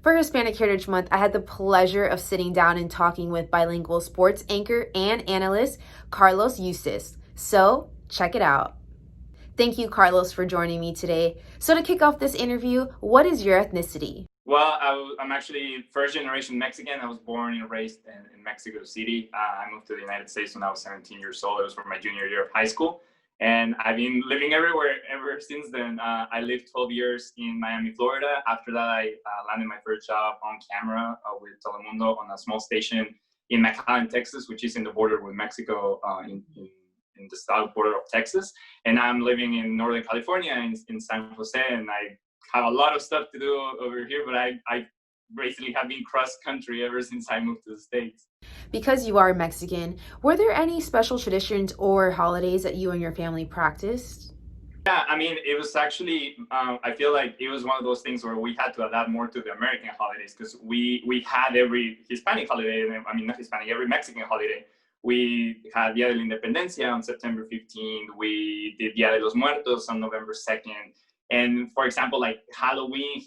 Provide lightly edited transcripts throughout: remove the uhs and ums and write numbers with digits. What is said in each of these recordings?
For Hispanic Heritage Month, I had the pleasure of sitting down and talking with bilingual sports anchor and analyst Carlos Yustis. So, check it out. Thank you, Carlos, for joining me today. So, to kick off this interview, what is your ethnicity? Well, I'm actually first generation Mexican. I was born and raised in Mexico City. I moved to the United States when I was 17 years old. It was for my junior year of high school. And I've been living everywhere ever since then. I lived 12 years in Miami, Florida. After that, I landed my first job on camera with Telemundo on a small station in McAllen, Texas, which is in the border with Mexico in the south border of Texas. And I'm living in Northern California in San Jose. And I have a lot of stuff to do over here, but I basically have been cross country ever since I moved to the States. Because you are Mexican, were there any special traditions or holidays that you and your family practiced? Yeah, I mean, it was actually, I feel like it was one of those things where we had to adapt more to the American holidays because we had every Hispanic holiday, I mean, not Hispanic, every Mexican holiday. We had Dia de la Independencia on September 15th. We did Dia de los Muertos on November 2nd. And for example, like Halloween,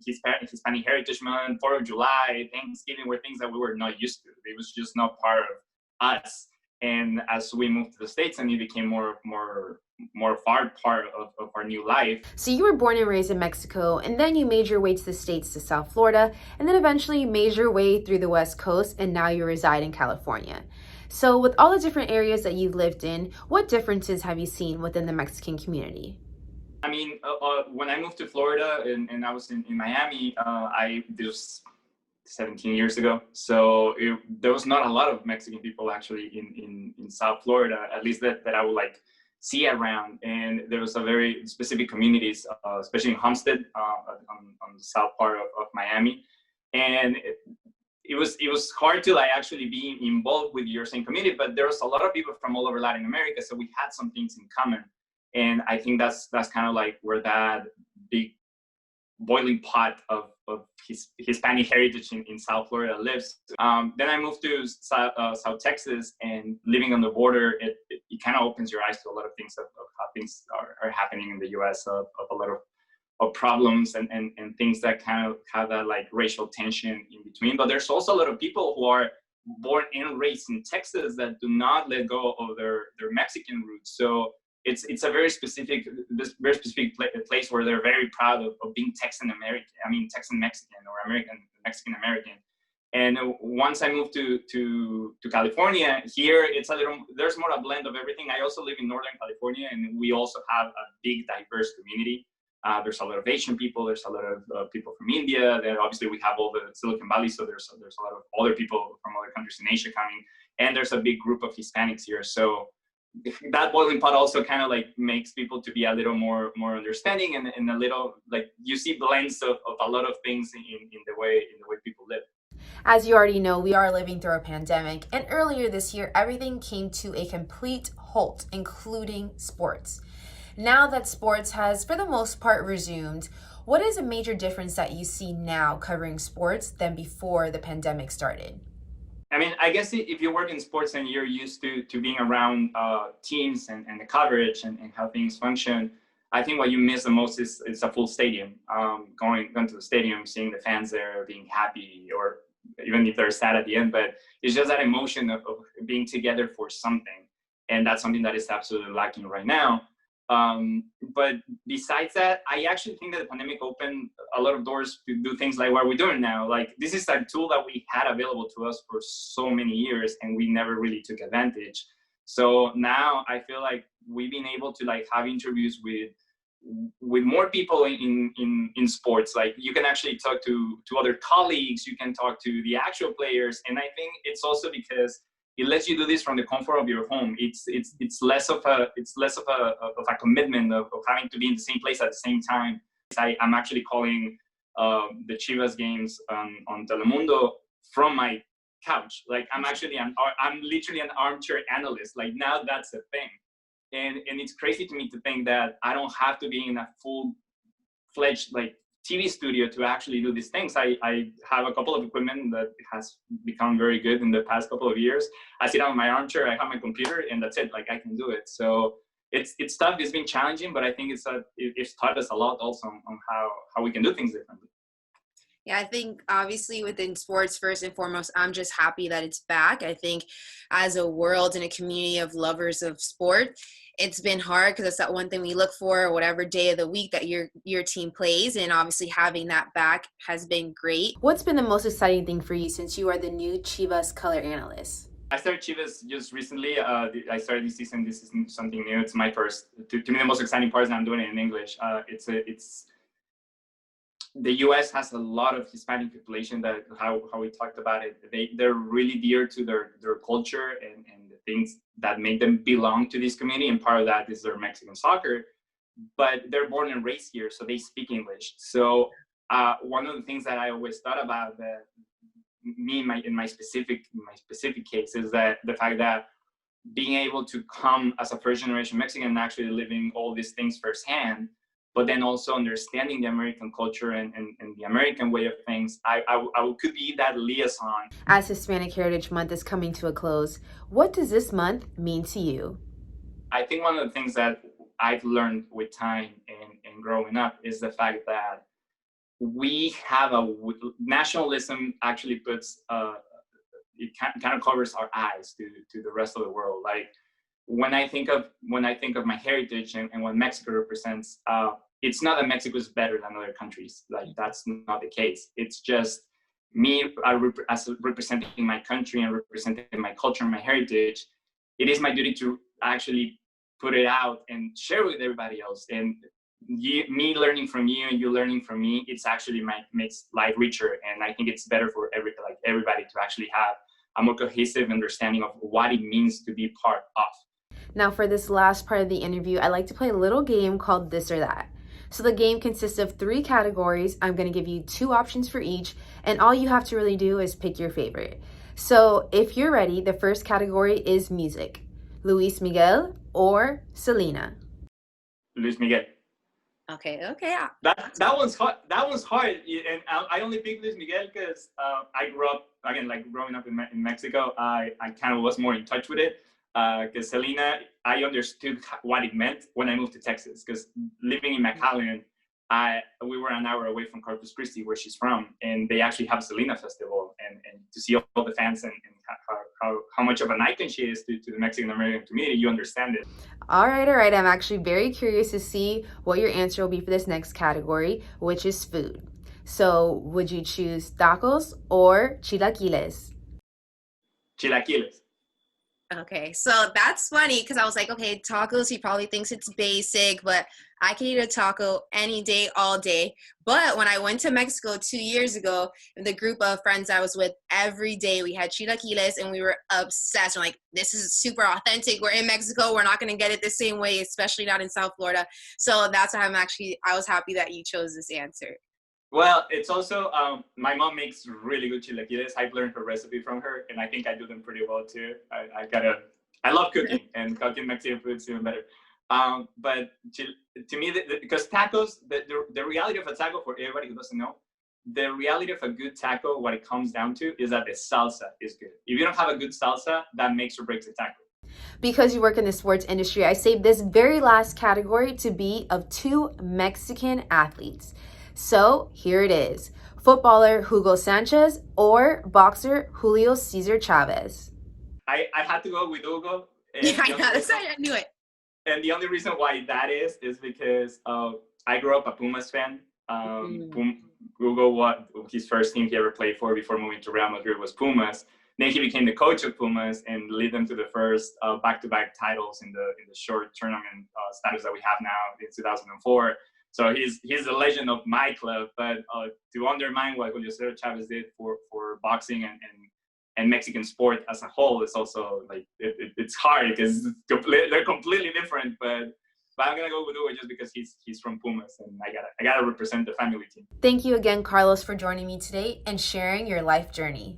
Hispanic Heritage Month, 4th of July, Thanksgiving were things that we were not used to. It was just not part of us. And as we moved to the States, and it became more part of our new life. So you were born and raised in Mexico, and then you made your way to the States to South Florida, and then eventually you made your way through the West Coast, and now you reside in California. So with all the different areas that you've lived in, what differences have you seen within the Mexican community? I mean, when I moved to Florida and I was in Miami, this was 17 years ago. So there was not a lot of Mexican people actually in South Florida, at least that I would like see around. And there was a very specific communities, especially in Homestead, on the south part of Miami. And it was hard to like actually be involved with your same community, but there was a lot of people from all over Latin America. So we had some things in common. And I think that's kind of like where that big boiling pot of Hispanic heritage in South Florida lives. Then I moved to South Texas, and living on the border, it kind of opens your eyes to a lot of things of how things are happening in the U.S. Of a lot of problems and things that kind of have that like racial tension in between. But there's also a lot of people who are born and raised in Texas that do not let go of their Mexican roots. So it's a very specific place where they're very proud of being Texan American. I mean, Texan Mexican or Mexican American. And once I moved to California, here there's more a blend of everything. I also live in Northern California, and we also have a big diverse community. There's a lot of Asian people. There's a lot of people from India. Then obviously we have all the Silicon Valley, so there's a lot of other people from other countries in Asia coming, and there's a big group of Hispanics here. So that boiling pot also kind of like makes people to be a little more understanding and a little like you see blends of a lot of things in the way people live. As you already know, we are living through a pandemic, and earlier this year, everything came to a complete halt, including sports. Now that sports has, for the most part, resumed, what is a major difference that you see now covering sports than before the pandemic started? I mean, I guess if you work in sports and you're used to being around teams and the coverage and how things function, I think what you miss the most is a full stadium. Going to the stadium, seeing the fans there, being happy, or even if they're sad at the end, but it's just that emotion of being together for something. And that's something that is absolutely lacking right now. But besides that, I actually think that the pandemic opened a lot of doors to do things like what we're doing now. Like this is a tool that we had available to us for so many years, and we never really took advantage. So now I feel like we've been able to like have interviews with more people in sports. Like you can actually talk to other colleagues, you can talk to the actual players, and I think it's also because it lets you do this from the comfort of your home. It's less of a commitment of having to be in the same place at the same time. I'm actually calling the Chivas games on Telemundo from my couch. Like I'm literally an armchair analyst. Like now that's a thing, and it's crazy to me to think that I don't have to be in a full-fledged like TV studio to actually do these things. I have a couple of equipment that has become very good in the past couple of years. I sit on my armchair, I have my computer, and that's it. Like I can do it. So it's tough. It's been challenging, but I think it's taught us a lot also on how we can do things differently. Yeah, I think obviously within sports, first and foremost, I'm just happy that it's back. I think as a world and a community of lovers of sport, it's been hard because it's that one thing we look for, whatever day of the week that your team plays, and obviously having that back has been great. What's been the most exciting thing for you since you are the new Chivas color analyst? I started Chivas just recently. I started this season. This isn't something new. It's my first. To me, the most exciting part is that I'm doing it in English. It's the U.S. has a lot of Hispanic population that how we talked about it. They're really dear to their culture and the things that make them belong to this community. And part of that is their Mexican soccer. But they're born and raised here, so they speak English. So one of the things that I always thought about that me in my specific case is that the fact that being able to come as a first generation Mexican and actually living all these things firsthand, but then also understanding the American culture and the American way of things, I could be that liaison. As Hispanic Heritage Month is coming to a close, what does this month mean to you? I think one of the things that I've learned with time and growing up is the fact that we have nationalism actually puts it kind of covers our eyes to the rest of the world. Like when I think of my heritage and what Mexico represents, it's not that Mexico is better than other countries. Like that's not the case. It's just me as representing my country and representing my culture and my heritage. It is my duty to actually put it out and share with everybody else. And me learning from you and you learning from me, it's actually makes life richer. And I think it's better for everybody to actually have a more cohesive understanding of what it means to be part of. Now for this last part of the interview, I like to play a little game called This or That. So the game consists of 3 categories. I'm going to give you 2 options for each, and all you have to really do is pick your favorite. So if you're ready, the first category is music. Luis Miguel or Selena? Luis Miguel. Okay. That one's hard. That one's hard, and I only picked Luis Miguel because I grew up again, like growing up in Mexico. I kind of was more in touch with it. Because Selena, I understood what it meant when I moved to Texas. Because living in McAllen, we were an hour away from Corpus Christi, where she's from, and they actually have a Selena festival. And to see all the fans and how much of an icon she is to the Mexican American community, you understand it. All right. I'm actually very curious to see what your answer will be for this next category, which is food. So would you choose tacos or chilaquiles? Chilaquiles. Okay, so that's funny because I was like, okay, tacos, he probably thinks it's basic, but I can eat a taco any day, all day. But when I went to Mexico 2 years ago, the group of friends I was with, every day we had chilaquiles and we were obsessed. We're like, this is super authentic. We're in Mexico. We're not going to get it the same way, especially not in South Florida. So that's why I was happy that you chose this answer. Well, it's also my mom makes really good chilaquiles. I've learned her recipe from her, and I think I do them pretty well too. I love cooking, and cooking Mexican food is even better. But to me, because tacos, the reality of a taco, for everybody who doesn't know, the reality of a good taco, what it comes down to is that the salsa is good. If you don't have a good salsa, that makes or breaks a taco. Because you work in the sports industry, I saved this very last category to be of 2 Mexican athletes. So here it is. Footballer Hugo Sanchez or boxer Julio Cesar Chavez? I had to go with Hugo. Yeah, I knew it. And the only reason why that is because I grew up a Pumas fan. Hugo, his first team he ever played for before moving to Real Madrid was Pumas. Then he became the coach of Pumas and led them to the first back-to-back titles in the short tournament status that we have now in 2004. So he's the legend of my club, but to undermine what Julio Cesar Chavez did for boxing and Mexican sport as a whole is also like it's hard because they're completely different. But I'm gonna go with Hugo just because he's from Pumas and I gotta represent the family team. Thank you again, Carlos, for joining me today and sharing your life journey.